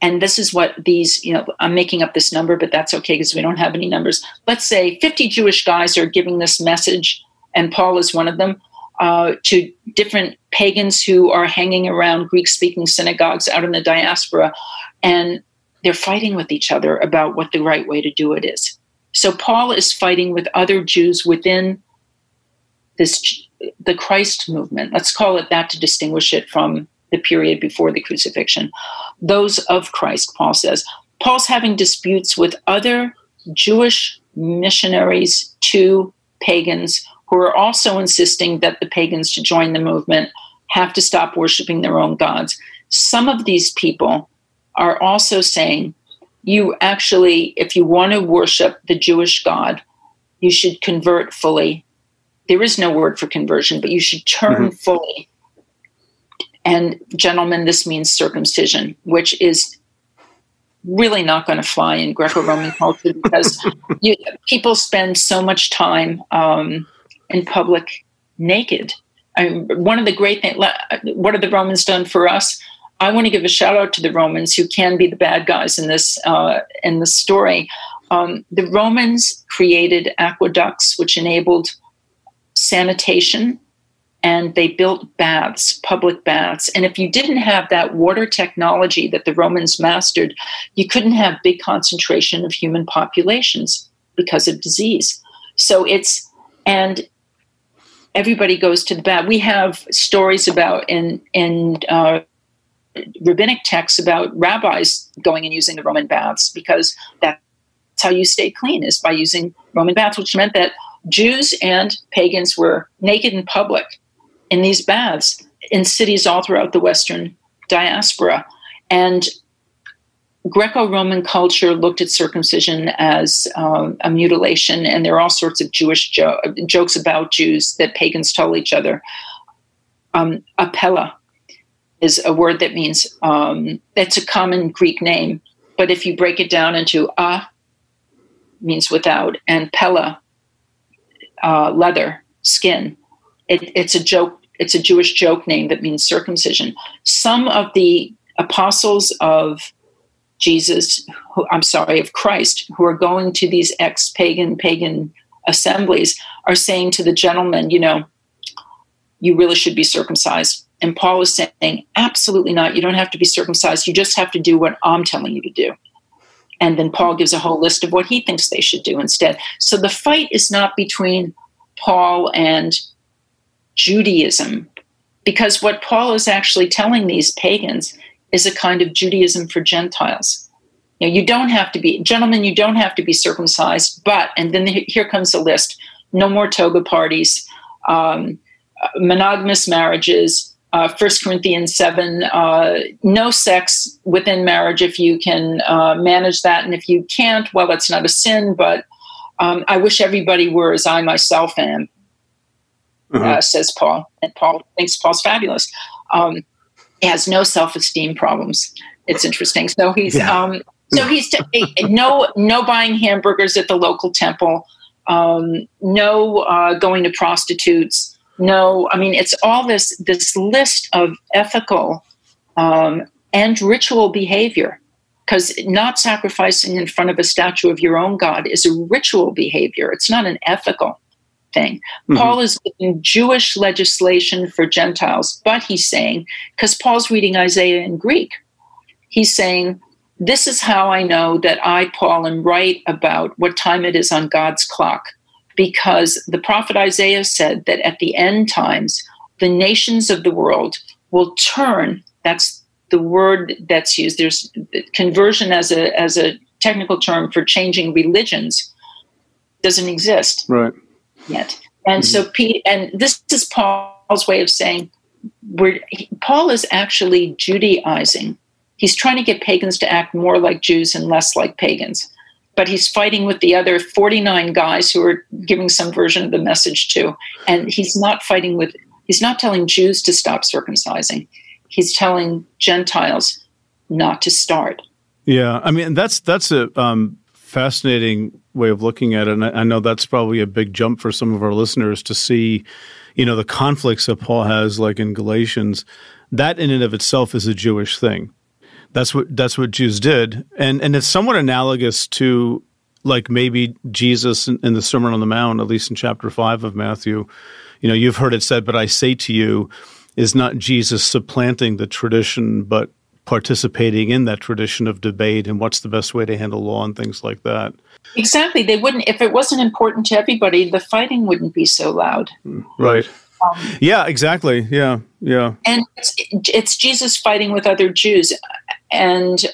and this is what these, I'm making up this number, but that's okay because we don't have any numbers. Let's say 50 Jewish guys are giving this message, and Paul is one of them, to different pagans who are hanging around Greek-speaking synagogues out in the diaspora, and they're fighting with each other about what the right way to do it is. So Paul is fighting with other Jews within the Christ movement. Let's call it that to distinguish it from the period before the crucifixion. Those of Christ, Paul says. Paul's having disputes with other Jewish missionaries to pagans who are also insisting that the pagans to join the movement have to stop worshiping their own gods. Some of these people are also saying, you actually, if you want to worship the Jewish God, you should convert fully. There is no word for conversion, but you should turn fully. And gentlemen, this means circumcision, which is really not going to fly in Greco-Roman culture because people spend so much time in public naked. One of the great things, what have the Romans done for us? I want to give a shout out to the Romans, who can be the bad guys in this story. The Romans created aqueducts, which enabled sanitation, and they built baths, public baths. And if you didn't have that water technology that the Romans mastered, you couldn't have big concentration of human populations because of disease. And everybody goes to the bath. We have stories about in rabbinic texts about rabbis going and using the Roman baths because that's how you stay clean, is by using Roman baths, which meant that Jews and pagans were naked in public in these baths in cities all throughout the Western diaspora. And Greco-Roman culture looked at circumcision as a mutilation, and there are all sorts of Jewish jokes about Jews that pagans told each other. Apella is a word that means, it's a common Greek name, but if you break it down into means without, and pella, leather, skin, it's a joke. It's a Jewish joke name that means circumcision. Some of the apostles of of Christ, who are going to these pagan assemblies, are saying to the gentlemen, you really should be circumcised. And Paul is saying, absolutely not. You don't have to be circumcised. You just have to do what I'm telling you to do. And then Paul gives a whole list of what he thinks they should do instead. So the fight is not between Paul and Judaism, because what Paul is actually telling these pagans is a kind of Judaism for Gentiles. You don't have to be, gentlemen, you don't have to be circumcised, but, and then here comes a list: no more toga parties, monogamous marriages, 1 Corinthians 7, no sex within marriage if you can manage that. And if you can't, well, that's not a sin, but I wish everybody were as I myself am, says Paul. And Paul thinks Paul's fabulous. He has no self-esteem problems. It's interesting. So he's no buying hamburgers at the local temple, no going to prostitutes. No, I mean, it's all this list of ethical and ritual behavior, because not sacrificing in front of a statue of your own God is a ritual behavior. It's not an ethical thing. Paul is giving Jewish legislation for Gentiles, but he's saying, because Paul's reading Isaiah in Greek, he's saying, this is how I know that I, Paul, am right about what time it is on God's clock. Because the prophet Isaiah said that at the end times, the nations of the world will turn. That's the word that's used. There's conversion as a technical term for changing religions doesn't exist yet. And so this is Paul's way of saying, Paul is actually Judaizing. He's trying to get pagans to act more like Jews and less like pagans. But he's fighting with the other 49 guys who are giving some version of the message too. And he's not telling Jews to stop circumcising. he's telling Gentiles not to start. Yeah, I mean, that's a fascinating way of looking at it. And I know that's probably a big jump for some of our listeners to see, the conflicts that Paul has, like in Galatians. That in and of itself is a Jewish thing. That's what Jews did. And it's somewhat analogous to like maybe Jesus in the Sermon on the Mount, at least in chapter 5 of Matthew. You've heard it said, but I say to you, is not Jesus supplanting the tradition, but participating in that tradition of debate and what's the best way to handle law and things like that. Exactly. They wouldn't, if it wasn't important to everybody, the fighting wouldn't be so loud. Right. Yeah, exactly. Yeah. And it's Jesus fighting with other Jews, and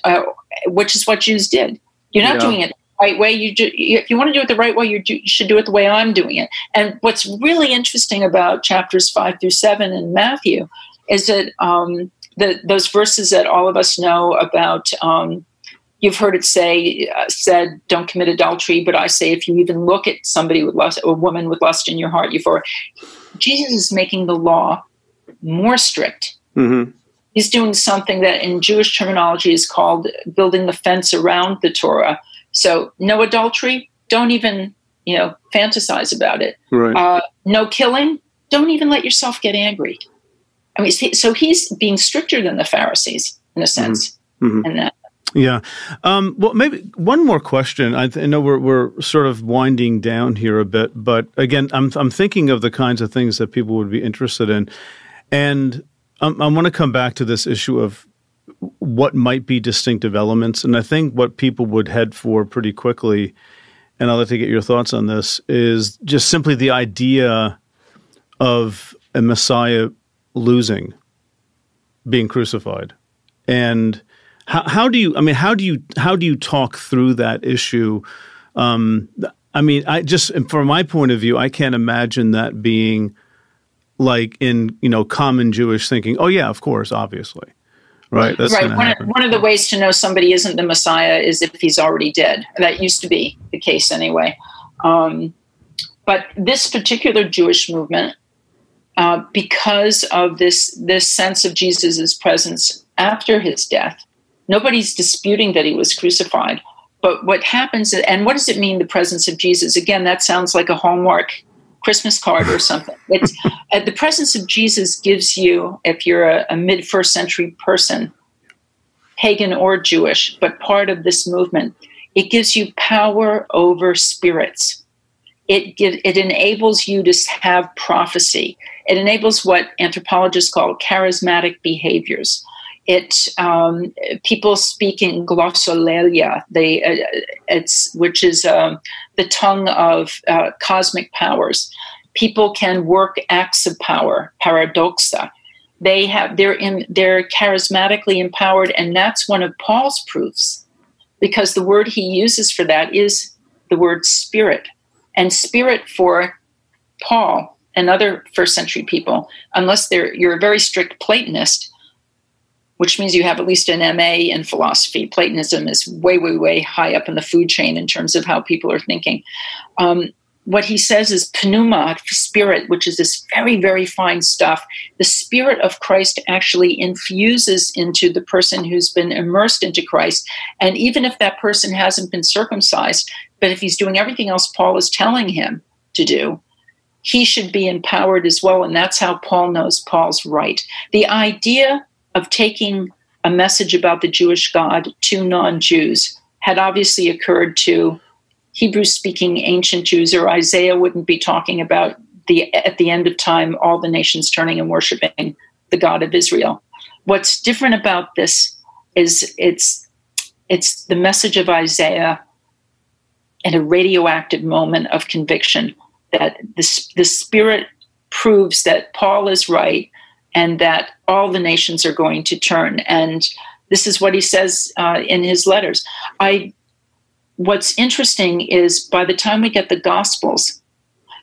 which is what Jews did. You're not doing it the right way. If you want to do it the right way, you should do it the way I'm doing it. And what's really interesting about chapters 5 through 7 in Matthew is that those verses that all of us know about, you've heard it said, don't commit adultery, but I say if you even look at somebody with lust, a woman with lust in your heart, Jesus is making the law more strict. Mm-hmm. He's doing something that in Jewish terminology is called building the fence around the Torah. So no adultery, don't even, fantasize about it. Right. No killing, don't even let yourself get angry. I mean, so he's being stricter than the Pharisees in a sense. Mm-hmm. And that. Yeah. Well, maybe one more question. I know we're sort of winding down here a bit, but again, I'm thinking of the kinds of things that people would be interested in, and I want to come back to this issue of what might be distinctive elements. And I think what people would head for pretty quickly, and I'd like to get your thoughts on this, is just simply the idea of a Messiah losing, being crucified, and how do you talk through that issue? From my point of view, I can't imagine that being like in common Jewish thinking. Oh yeah, of course, obviously, right? That's right. One of the ways to know somebody isn't the Messiah is if he's already dead. That used to be the case anyway. But this particular Jewish movement, because of this sense of Jesus's presence after his death. Nobody's disputing that he was crucified. But what happens, and what does it mean, the presence of Jesus? Again, that sounds like a Hallmark Christmas card or something. It's the presence of Jesus gives you, if you're a mid-first century person, pagan or Jewish, but part of this movement, it gives you power over spirits. It enables you to have prophecy. It enables what anthropologists call charismatic behaviors. People speak in glossolalia, which is the tongue of cosmic powers. People can work acts of power, paradoxa. They're charismatically empowered, and that's one of Paul's proofs, because the word he uses for that is the word spirit. And spirit for Paul and other first century people, unless you're a very strict Platonist, which means you have at least an MA in philosophy. Platonism is way, way, way high up in the food chain in terms of how people are thinking. What he says is pneuma, spirit, which is this very, very fine stuff. The spirit of Christ actually infuses into the person who's been immersed into Christ. And even if that person hasn't been circumcised, but if he's doing everything else Paul is telling him to do, he should be empowered as well. And that's how Paul knows Paul's right. The idea of taking a message about the Jewish God to non-Jews had obviously occurred to Hebrew-speaking ancient Jews, or Isaiah wouldn't be talking about at the end of time, all the nations turning and worshiping the God of Israel. What's different about this is it's the message of Isaiah in a radioactive moment of conviction that the Spirit proves that Paul is right and that all the nations are going to turn. And this is what he says in his letters. What's interesting is by the time we get the Gospels,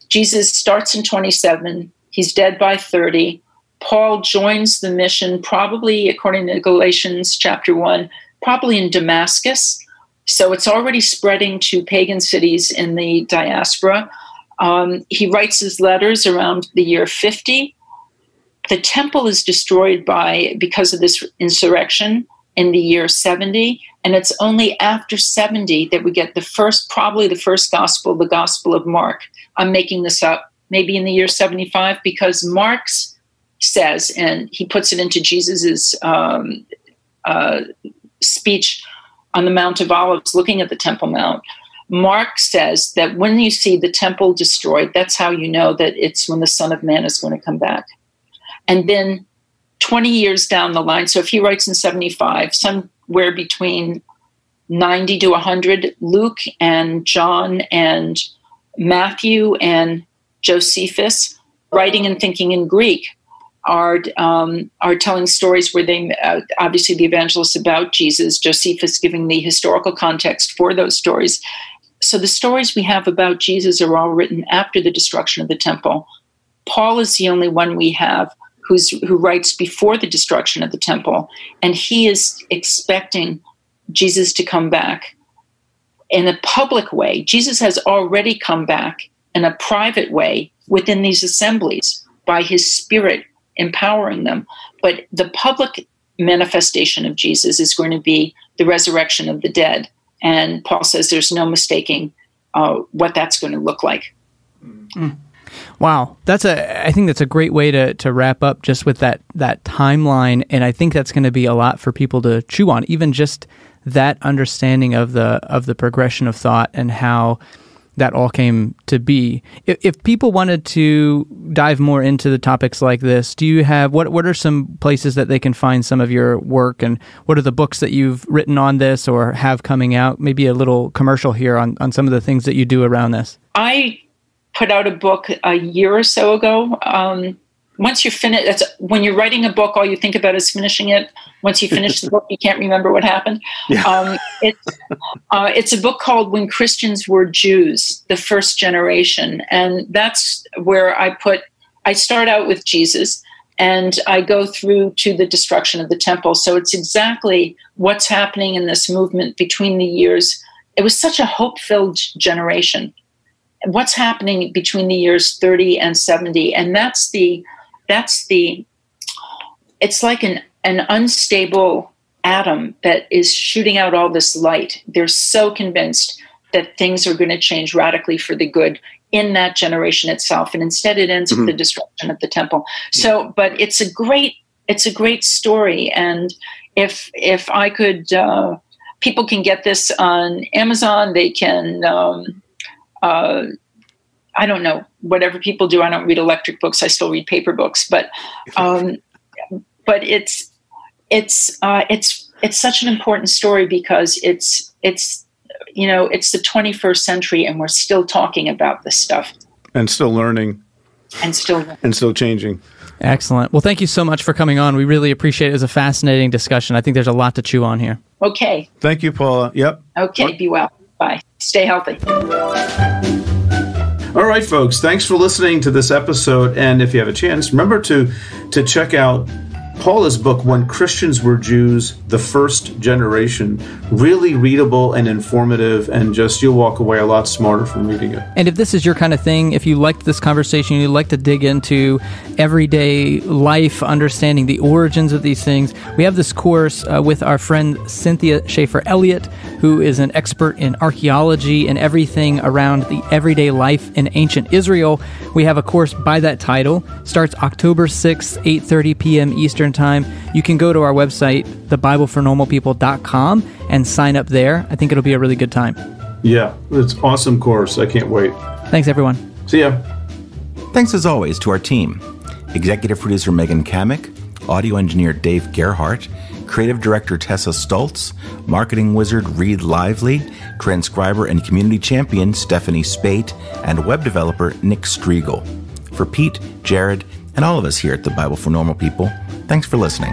Jesus starts in 27, he's dead by 30. Paul joins the mission, probably, according to Galatians chapter 1, probably in Damascus. So it's already spreading to pagan cities in the diaspora. He writes his letters around the year 50. the temple is destroyed because of this insurrection in the year 70, and it's only after 70 that we get probably the first gospel, the Gospel of Mark. I'm making this up, maybe in the year 75, because Mark says, and he puts it into Jesus's speech on the Mount of Olives, looking at the Temple Mount. Mark says that when you see the temple destroyed, that's how you know that it's when the Son of Man is going to come back. And then 20 years down the line, so if he writes in 75, somewhere between 90 to 100, Luke and John and Matthew and Josephus, writing and thinking in Greek, are telling stories where they, obviously the evangelists about Jesus, Josephus giving the historical context for those stories. So the stories we have about Jesus are all written after the destruction of the temple. Paul is the only one we have who writes before the destruction of the temple, and he is expecting Jesus to come back in a public way. Jesus has already come back in a private way within these assemblies by his Spirit empowering them. But the public manifestation of Jesus is going to be the resurrection of the dead. And Paul says there's no mistaking what that's going to look like. Mm. Wow. I think that's a great way to wrap up just with that timeline. And I think that's going to be a lot for people to chew on, even just that understanding of the progression of thought and how that all came to be. If people wanted to dive more into the topics like this, do you have, what are some places that they can find some of your work, and what are the books that you've written on this or have coming out? Maybe a little commercial here on some of the things that you do around this. I put out a book a year or so ago. Once you finish, when you're writing a book, all you think about is finishing it. Once you finish the book, you can't remember what happened. Yeah. It's a book called When Christians Were Jews, the First Generation. And that's where I start out with Jesus and I go through to the destruction of the temple. So it's exactly what's happening in this movement between the years. It was such a hope-filled generation. What's happening between the years 30 and 70. And it's like an unstable atom that is shooting out all this light. They're so convinced that things are going to change radically for the good in that generation itself. And instead it ends with the destruction of the temple. So, but it's a great story. And if I could, people can get this on Amazon, they can, I don't know, whatever people do. I don't read electric books. I still read paper books, but it's such an important story because it's the 21st century and we're still talking about this stuff and still learning and still changing. Excellent. Well, thank you so much for coming on. We really appreciate it. It was a fascinating discussion. I think there's a lot to chew on here. Okay. Thank you, Paula. Yep. Okay. Be well. Bye. Stay healthy. All right, folks, thanks for listening to this episode. And if you have a chance, remember to check out Paula's book, When Christians Were Jews, the First Generation. Really readable and informative, and just you'll walk away a lot smarter from reading it. And if this is your kind of thing, if you liked this conversation, you'd like to dig into everyday life, understanding the origins of these things, we have this course with our friend Cynthia Schaefer-Elliott, who is an expert in archaeology and everything around the everyday life in ancient Israel. We have a course by that title. Starts October 6th, 8:30 p.m. Eastern Time. You can go to our website, thebiblefornormalpeople.com, and sign up there. I think it'll be a really good time. Yeah, it's an awesome course. I can't wait. Thanks, everyone. See ya. Thanks as always to our team. Executive producer Megan Kamick, audio engineer Dave Gerhardt, creative director Tessa Stoltz, marketing wizard Reed Lively, transcriber and community champion Stephanie Spate, and web developer Nick Striegel. For Pete, Jared, and all of us here at the Bible for Normal People, thanks for listening.